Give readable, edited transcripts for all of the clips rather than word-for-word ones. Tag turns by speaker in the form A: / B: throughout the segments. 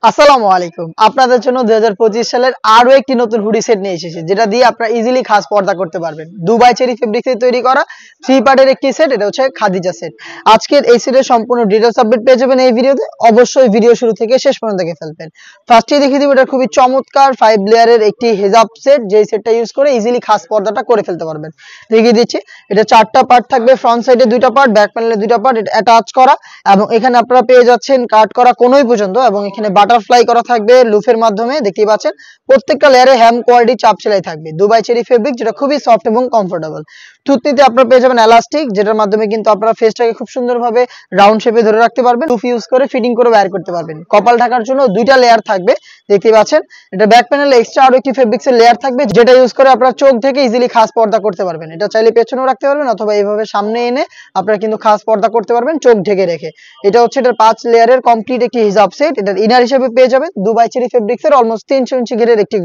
A: আসসালামু আলাইকুম। আপনাদের জন্য 2025 সালের আরো একটি নতুন হুডি সেট নিয়ে এসেছি, যেটা দিয়ে আপনারা ইজিলি খাস পর্দা করতে পারবেন। দুবাই চেরি ফেব্রিক্সে তৈরি করা 3 পার্টের একটি সেট, এটা হচ্ছে খাদিজা সেট। আজকের এই সেটের সম্পূর্ণ ডিটেইলস আপডেট পেয়ে যাবেন এই ভিডিওতে। অবশ্যই ভিডিও শুরু থেকে শেষ পর্যন্ত দেখে ফেলবেন। ফার্স্টেই দেখিয়ে দিব, এটা খুবই চমৎকার 5 লেয়ারের একটি হিজাব সেট, যেই সেটটা ইউজ করে ইজিলি খাস পর্দাটা করে ফেলতে পারবেন। দেখিয়ে দিচ্ছি, এটা 4টা পার্ট থাকবে, ফ্রন্ট সাইডে 2টা পার্ট, ব্যাক প্যানেলে 2টা পার্ট, এটা অ্যাটাচ করা এবং এখানে আপনারা পেয়ে যাচ্ছেন কাট করা কোনোই পর্যন্ত, এবং এখানে বাটারফ্লাই করা থাকবে লুফের মাধ্যমে। দেখতেই পাচ্ছেন প্রত্যেকটা লেয়ারে হ্যাম কোয়ালিটি চাপ সেলাই থাকবে, দুবাই চেরি ফেব্রিক, যেটা খুবই সফট এবং কমফোর্টেবল। থুতনিতে আপনারা পেয়ে যাবেন এলাস্টিক, যেটার মাধ্যমে কিন্তু আপনারা ফেসটাকে খুব সুন্দরভাবে রাউন্ড শেপে ধরে রাখতে পারবেন। লুফ ইউজ করে ফিটিং করে ওয়্যার করতে পারবেন। কপাল ঢাকার জন্য 2টা লেয়ার থাকবে, দেখতেই পাচ্ছেন। এটা ব্যাক প্যানেলে এক্সট্রা আরো একটি ফেব্রিক্সের লেয়ার থাকবে, যেটা ইউজ করে আপনারা চোখ থেকে ইজিলি খাস পর্দা করতে পারবেন। এটা চাইলে পেছনেও রাখতে পারবেন অথবা এইভাবে সামনে এনে আপনারা কিন্তু খাস পর্দা করতে পারবেন চোখ ঢেকে রেখে। এটা হচ্ছে এটার 5 লেয়ারের কমপ্লিট একটি হিজাব সেট। এটার ইনার হিসেবে পেয়ে যাবেন দুবাই চেরি ফেব্রিক্সের অলমোস্ট 300 ইঞ্চি ঘেরের একটি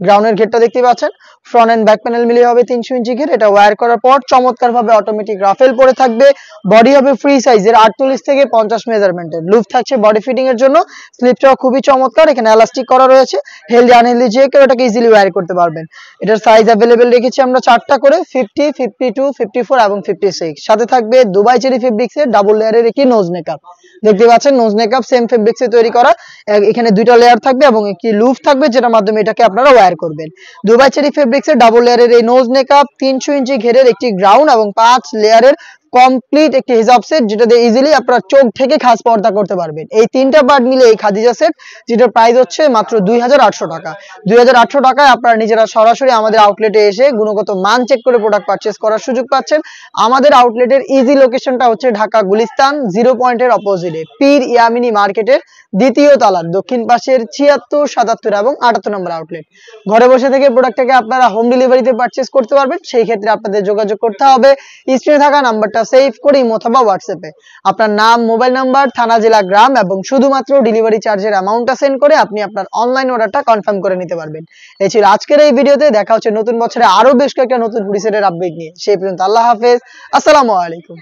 A: গ্রাউন্ডের ঘেরটা দেখতে পাচ্ছেন। ফ্রন্ট এন্ড ব্যাক প্যানেল মিলিয়ে হবে 300 ইঞ্চি ঘের। এটা ওয়্যার করার পর চমৎকার ভাবে অটোমেটিক রাফেল পরে থাকবে। বডি হবে ফ্রি সাইজের 48 থেকে 50 মেজারমেন্টের। লুফ থাকছে বডি ফিটিং এর জন্য। স্লিপটাও খুবই চমৎকার, এখানে এলাস্টিক করা রয়েছে। হেলদি আনহেলদি যে কেউ এটাকে ইজিলি ওয়্যার করতে পারবেন। এটার সাইজ अवेलेबल রেখেছি আমরা 4টা করে, 50, 52, 54 এবং 56। সাথে থাকবে দুবাই চেরি ফেব্রিক্সের ডাবল লেয়ারের একটি নোজ মেকআপ। দেখতে পাচ্ছেন নোজ মেকআপ সেম ফেব্রিক্সে তৈরি করা। এখানে 2টা লেয়ার থাকবে এবং একটি লুফ থাকবে, যেটার মাধ্যমে এটাকে আপনারা ওয়্যার করবেন। দুবাই চেরি ফেব্রিক্সের ডাবল লেয়ারের এই নোজ মেকআপ, 300 ইঞ্চি ঘেরের একটি গ্রাউন্ড এবং 5 লেয়ারের কমপ্লিট একটি হিজাব সেট, যেটা দিয়ে ইজিলি আপনারা চোখ থেকে খাস পর্দা করতে পারবেন। এই 3টা পার্ট মিলে এই খাদিজা সেট, যেটার প্রাইস হচ্ছে মাত্র 2800 টাকা। 2800 টাকায় আপনারা নিজেরা সরাসরি আমাদের আউটলেটে এসে গুণগত মান চেক করে প্রোডাক্ট পারচেজ করার সুযোগ পাচ্ছেন। আমাদের আউটলেটের ইজি লোকেশনটা হচ্ছে ঢাকা গুলিস্তান 0 পয়েন্টের অপোজিটে, পীর ইয়ামিনী মার্কেটের 2য় তলার দক্ষিণ পাশের 76, 77 এবং 78 নম্বর আউটলেট। ঘরে বসে থেকে প্রোডাক্টটাকে আপনারা হোম ডেলিভারিতে পারচেজ করতে পারবেন। সেই ক্ষেত্রে আপনাদের যোগাযোগ করতে হবে স্ক্রিনে থাকা নাম্বারটা সেভ করে অথবা হোয়াটসঅ্যাপে আপনার নাম, মোবাইল নাম্বার, থানা, জেলা, গ্রাম এবং শুধুমাত্র ডেলিভারি চার্জের অ্যামাউন্টটা সেন্ড করে আপনি আপনার অনলাইন অর্ডারটা কনফার্ম করে নিতে পারবেন। এই ছিল আজকের এই ভিডিওতে। দেখা হচ্ছে নতুন বছরে আরো বেশ কয়েকটা নতুন হুডি সেটের আপডেট নিয়ে। সেই পর্যন্ত আল্লাহ হাফেজ, আসসালামু আলাইকুম।